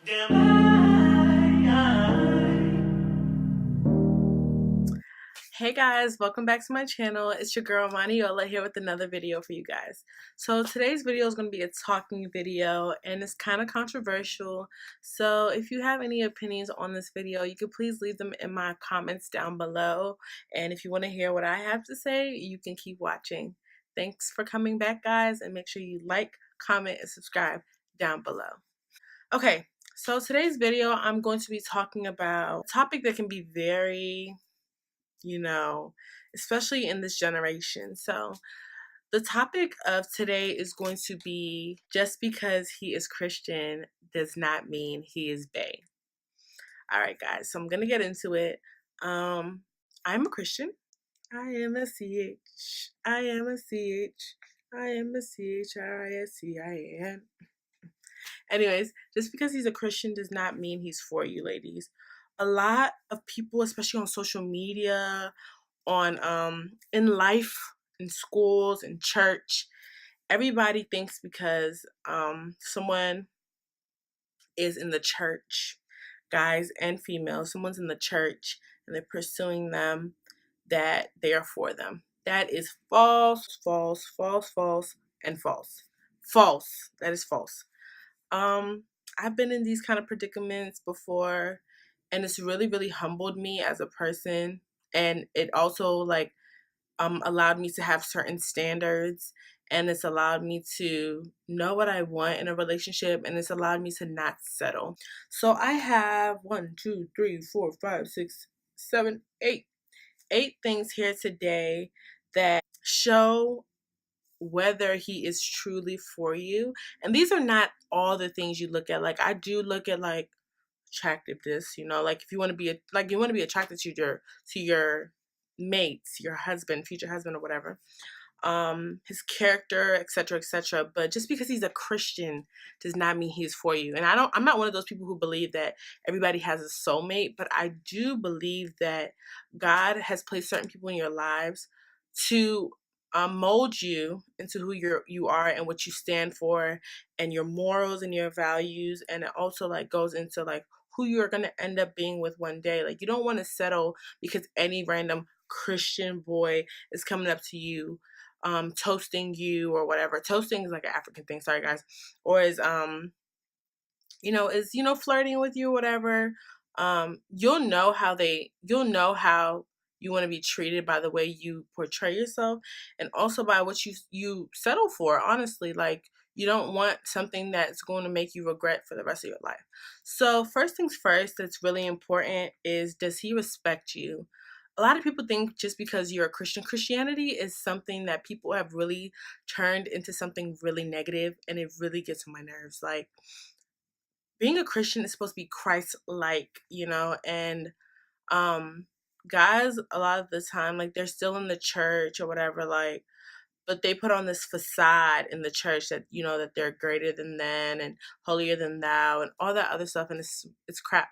Hey guys, welcome back to my channel. It's your girl Maniola here with another video for you guys. So today's video is going to be a talking video and it's kind of controversial. So if you have any opinions on this video, you could please leave them in my comments down below. And if you want to hear what I have to say, you can keep watching. Thanks for coming back, guys, and make sure you like, comment, and subscribe down below. Okay, so today's video I'm going to be talking about a topic that can be very especially in this generation. So the topic of today is going to be just because he is Christian does not mean he is bae. All right, guys, so I'm going to get into it. I'm a Christian. I am a CH. I am a CH. I am a CHRISC. Anyways, just because he's a Christian does not mean he's for you, ladies. A lot of people, especially on social media, on in life, in schools, in church, everybody thinks because someone is in the church, guys and females, someone's in the church and they're pursuing them, that they are for them. That is false, false, false, false, and false. False. That is false. I've been in these kind of predicaments before, and it's really, really humbled me as a person, and it also allowed me to have certain standards, and it's allowed me to know what I want in a relationship, and it's allowed me to not settle. So I have 1, 2, 3, 4, 5, 6, 7, 8 things here today that show whether he is truly for you. And these are not all the things you look at. Like, I do look at like attractiveness, like if you want to be you want to be attracted to your mates, your husband, future husband, or whatever, his character, etc., etc. But just because he's a Christian does not mean he's for you. And I'm not one of those people who believe that everybody has a soulmate, but I do believe that God has placed certain people in your lives to mold you into who you are and what you stand for, and your morals and your values. And it also like goes into like who you're gonna end up being with one day. Like, you don't want to settle because any random Christian boy is coming up to you, toasting you or whatever. Toasting is like an African thing, sorry guys. Or is flirting with you or whatever. You'll know how you want to be treated by the way you portray yourself, and also by what you settle for, honestly. Like, you don't want something that's going to make you regret for the rest of your life. So first things first, that's really important, is does he respect you? A lot of people think just because you're a Christian, Christianity is something that people have really turned into something really negative, and it really gets on my nerves. Like, being a Christian is supposed to be Christ-like, and guys, a lot of the time, like, they're still in the church or whatever, like, but they put on this facade in the church that, that they're greater than them and holier than thou and all that other stuff, and it's crap.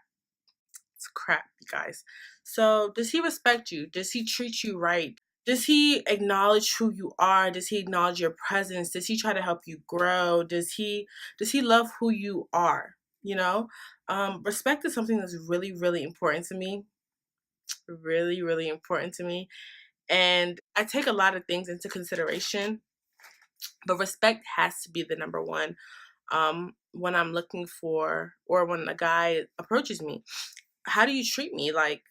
It's crap, you guys. So does he respect you? Does he treat you right? Does he acknowledge who you are? Does he acknowledge your presence? Does he try to help you grow? Does he love who you are? Respect is something that's really, really important to me. Really, really important to me. And I take a lot of things into consideration, but respect has to be the number one. When I'm looking for, or when a guy approaches me, how do you treat me? Like,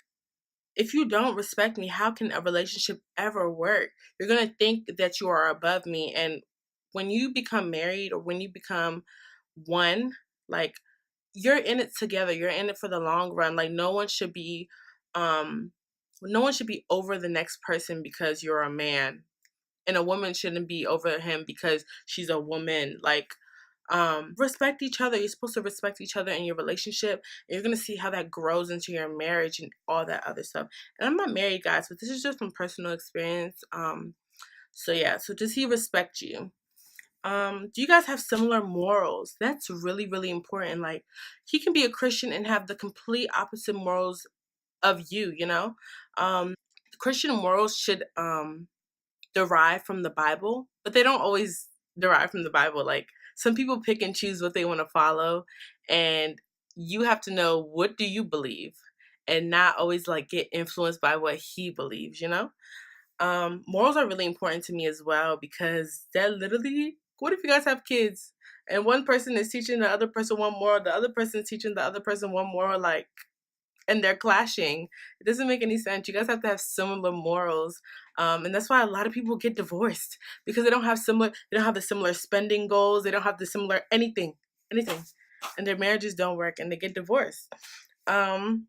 if you don't respect me, how can a relationship ever work? You're going to think that you are above me. And when you become married, or when you become one, like, you're in it together. You're in it for the long run. Like, um no one should be over the next person because you're a man. And a woman shouldn't be over him because she's a woman. Like, respect each other. You're supposed to respect each other in your relationship, and you're gonna see how that grows into your marriage and all that other stuff. And I'm not married, guys, but this is just from personal experience. So yeah, so does he respect you? Do you guys have similar morals? That's really, really important. Like, he can be a Christian and have the complete opposite morals of you. Christian morals should derive from the Bible, but they don't always derive from the Bible. Like, some people pick and choose what they want to follow, and you have to know, what do you believe, and not always like get influenced by what he believes, you know? Morals are really important to me as well, because that literally, what if you guys have kids and one person is teaching the other person one moral, the other person is teaching the other person one moral, like, and they're clashing. It doesn't make any sense. You guys have to have similar morals. And that's why a lot of people get divorced, because they don't have the similar spending goals. They don't have the similar anything. And their marriages don't work and they get divorced. Um,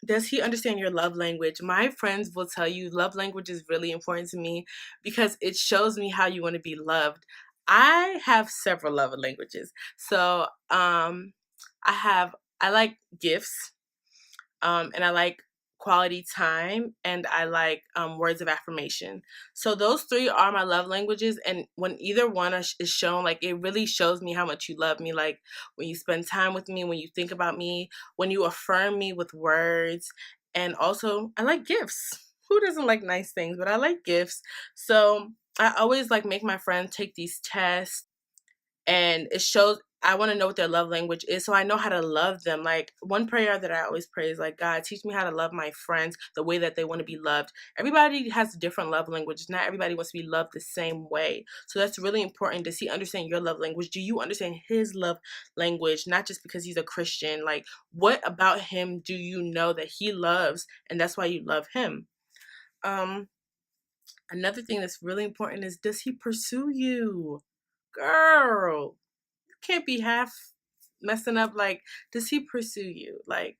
does he understand your love language? My friends will tell you love language is really important to me, because it shows me how you want to be loved. I have several love languages. So, I like gifts, and I like quality time, and I like words of affirmation. So those three are my love languages, and when either one is shown, like, it really shows me how much you love me. Like, when you spend time with me, when you think about me, when you affirm me with words, and also I like gifts. Who doesn't like nice things? But I like gifts. So I always like make my friends take these tests, and it shows. I want to know what their love language is, so I know how to love them. Like, one prayer that I always pray is like, God, teach me how to love my friends the way that they want to be loved. Everybody has different love languages. Not everybody wants to be loved the same way. So that's really important. Does he understand your love language? Do you understand his love language? Not just because he's a Christian. Like, what about him do you know that he loves, and that's why you love him? Um, Another thing that's really important is, does he pursue you? Girl, can't be half messing up. Like, does he pursue you? Like,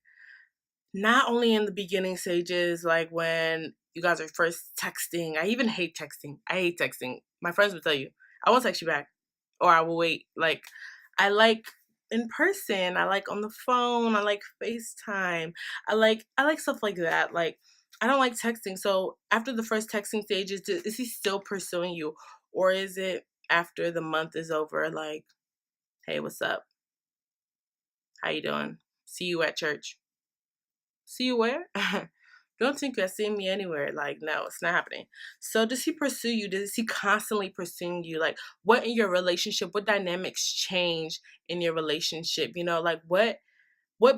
not only in the beginning stages, like when you guys are first texting. I even hate texting. I hate texting. My friends will tell you, I won't text you back, or I will wait. Like, I like in person. I like on the phone. I like FaceTime. I like stuff like that. Like, I don't like texting. So after the first texting stages, is he still pursuing you, or is it after the month is over? Like, hey, what's up? How you doing? See you at church. See you where? Don't think you're seeing me anywhere. Like, no, it's not happening. So does he pursue you? Does he constantly pursuing you? Like, what in your relationship, what dynamics change in your relationship? You know, like, what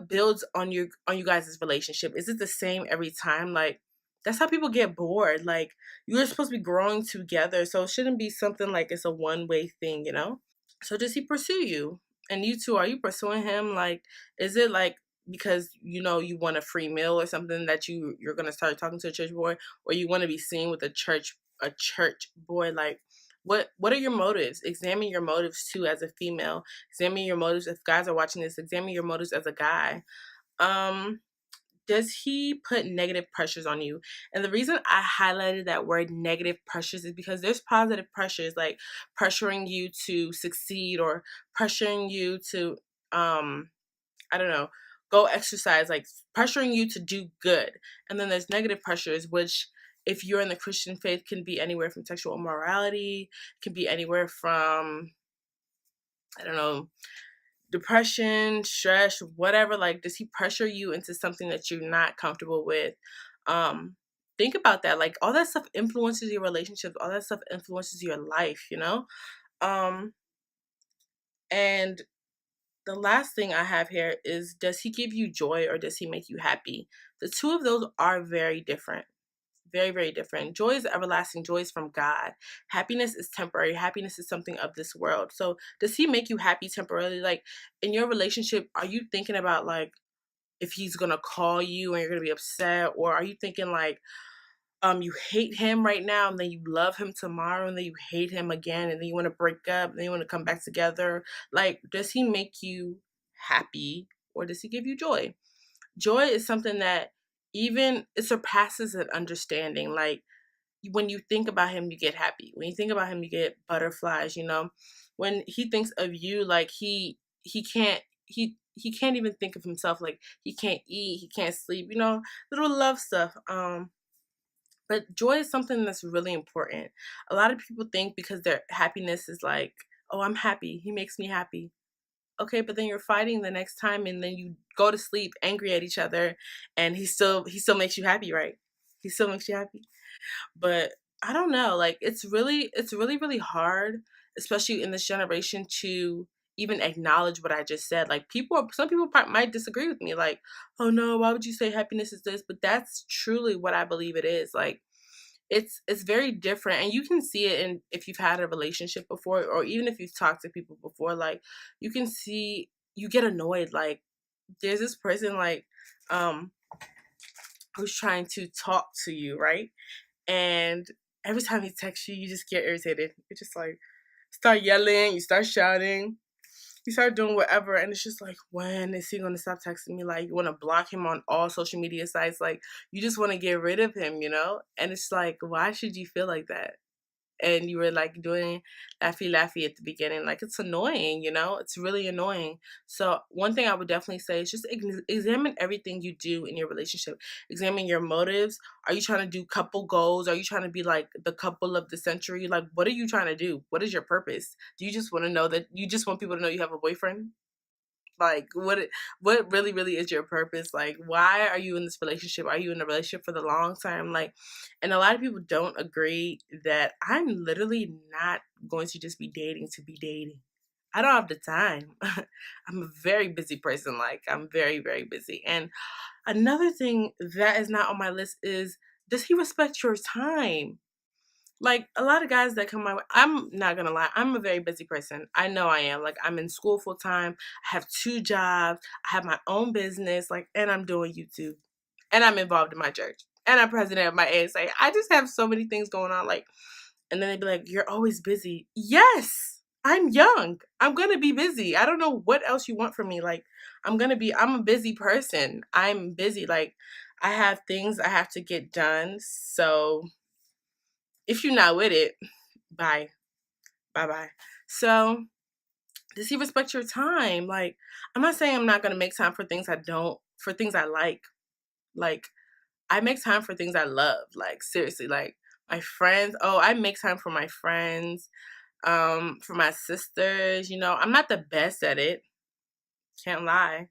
builds on you guys' relationship? Is it the same every time? Like, that's how people get bored. Like, you're supposed to be growing together. So it shouldn't be something like it's a one-way thing, you know? So does he pursue you? And you two, are you pursuing him? Like, is it like because you know you want a free meal or something that you're gonna start talking to a church boy, or you want to be seen with a church boy? Like, what are your motives? Examine your motives too as a female. Examine your motives if guys are watching this. Examine your motives as a guy. Um, does he put negative pressures on you? And the reason I highlighted that word negative pressures is because there's positive pressures, like pressuring you to succeed, or pressuring you to I don't know, go exercise, like pressuring you to do good. And then there's negative pressures, which, if you're in the Christian faith, can be anywhere from sexual immorality, can be anywhere from, I don't know, depression, stress, whatever. Like, does he pressure you into something that you're not comfortable with? Um, think about that. Like, all that stuff influences your relationships. All that stuff influences your life, you know? Um, and the last thing I have here is, does he give you joy or does he make you happy? The two of those are very different. Very, very different. Joy is everlasting. Joy is from God. Happiness is temporary. Happiness is something of this world. So does he make you happy temporarily? Like, in your relationship, are you thinking about like if he's gonna call you and you're gonna be upset? Or are you thinking like you hate him right now and then you love him tomorrow and then you hate him again and then you want to break up and then you want to come back together? Like, does he make you happy or does he give you joy? Joy is something that even it surpasses an understanding. Like, when you think about him, you get happy. When you think about him, you get butterflies, you know? When he thinks of you, like he can't even think of himself. Like, he can't eat, he can't sleep, you know, little love stuff. But joy is something that's really important. A lot of people think because their happiness is like, oh, I'm happy, he makes me happy. Okay, but then you're fighting the next time and then you go to sleep angry at each other, and he still makes you happy, right? He still makes you happy. But I don't know, like, it's really really hard, especially in this generation, to even acknowledge what I just said. Like some people might disagree with me, like, oh no, why would you say happiness is this? But that's truly what I believe it is. Like, it's very different, and you can see it in if you've had a relationship before, or even if you've talked to people before. Like, you can see, you get annoyed. Like, there's this person, like, who's trying to talk to you, right? And every time he texts you, you just get irritated. You just like start yelling, you start shouting, you start doing whatever, and it's just like, when is he gonna stop texting me? Like, you want to block him on all social media sites. Like, you just want to get rid of him, you know? And it's like, why should you feel like that? And you were like doing laughy at the beginning. Like, it's annoying, you know? It's really annoying. So one thing I would definitely say is just examine everything you do in your relationship. Examine your motives. Are you trying to do couple goals? Are you trying to be like the couple of the century? Like, what are you trying to do? What is your purpose? Do you just want to know that you just want people to know you have a boyfriend? Like, what really is your purpose? Like, why are you in this relationship? Are you in a relationship for the long term? Like, and a lot of people don't agree that I'm literally not going to just be dating to be dating. I don't have the time. I'm a very busy person. Like, I'm very busy. And another thing that is not on my list is, does he respect your time? Like, a lot of guys that come my way, I'm not gonna lie, I'm a very busy person. I know I am. Like, I'm in school full time. I have 2 jobs. I have my own business. Like, and I'm doing YouTube, and I'm involved in my church, and I'm president of my ASA. I just have so many things going on. Like, and then they'd be like, "You're always busy." Yes, I'm young. I'm gonna be busy. I don't know what else you want from me. Like, I'm a busy person. I'm busy. Like, I have things I have to get done. So if you're not with it, bye. Bye. So, does he respect your time? Like, I'm not saying I'm not gonna make time for things for things I like. Like, I make time for things I love. Like, seriously, like my friends. Oh, I make time for my friends, for my sisters. You know, I'm not the best at it. Can't lie.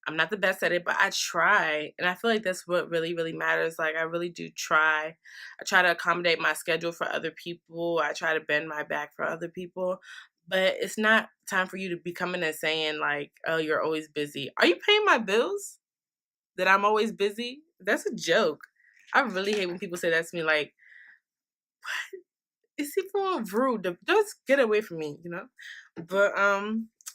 I'm not the best at it, but I try. And I feel like that's what really matters. Like, I really do try. I try to accommodate my schedule for other people. I try to bend my back for other people. But it's not time for you to be coming and saying, like, oh, you're always busy. Are you paying my bills? That I'm always busy? That's a joke. I really hate when people say that to me. Like, it's even rude. Just get away from me, you know? But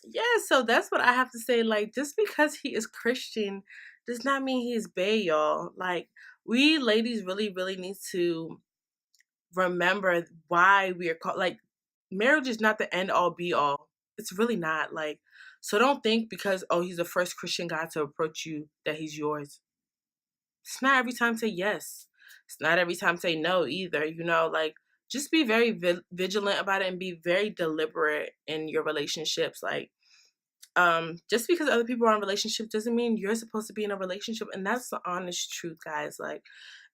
yeah, so that's what I have to say. Like, just because he is Christian does not mean he is bae, y'all. Like, we ladies really need to remember why we are called. Like, marriage is not the end all be all. It's really not. Like, so don't think because, oh, he's the first Christian guy to approach you that he's yours. It's not every time say yes. It's not every time say no either. You know, like, just be very vigilant about it and be very deliberate in your relationships. Like, just because other people are in a relationship doesn't mean you're supposed to be in a relationship. And that's the honest truth, guys. Like,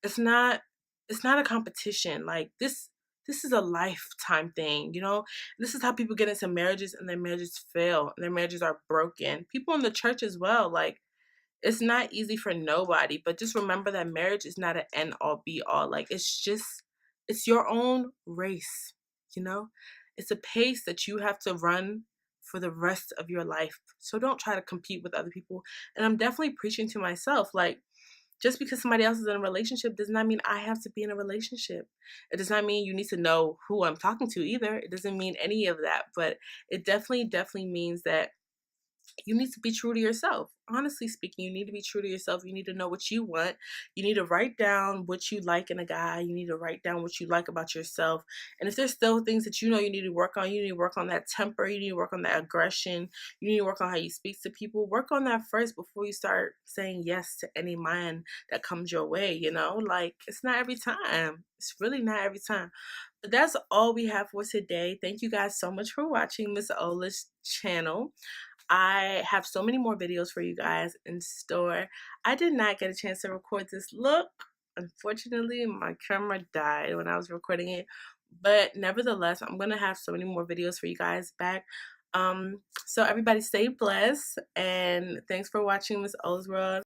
it's not a competition. Like, this is a lifetime thing, you know? This is how people get into marriages and their marriages fail and their marriages are broken. People in the church as well. Like, it's not easy for nobody, but just remember that marriage is not an end all be all. Like, it's your own race, you know? It's a pace that you have to run for the rest of your life. So don't try to compete with other people. And I'm definitely preaching to myself. Like, just because somebody else is in a relationship does not mean I have to be in a relationship. It does not mean you need to know who I'm talking to either. It doesn't mean any of that. But it definitely means that you need to be true to yourself. Honestly speaking, you need to be true to yourself. You need to know what you want. You need to write down what you like in a guy. You need to write down what you like about yourself. And if there's still things that you know you need to work on, you need to work on that temper. You need to work on that aggression. You need to work on how you speak to people. Work on that first before you start saying yes to any man that comes your way, you know? Like, it's not every time. It's really not every time. But that's all we have for today. Thank you guys so much for watching Miss Ola's channel. I have so many more videos for you guys in store. I did not get a chance to record this look. Unfortunately, my camera died when I was recording it. But nevertheless, I'm going to have so many more videos for you guys back. So everybody stay blessed. And thanks for watching Miss Ola's World.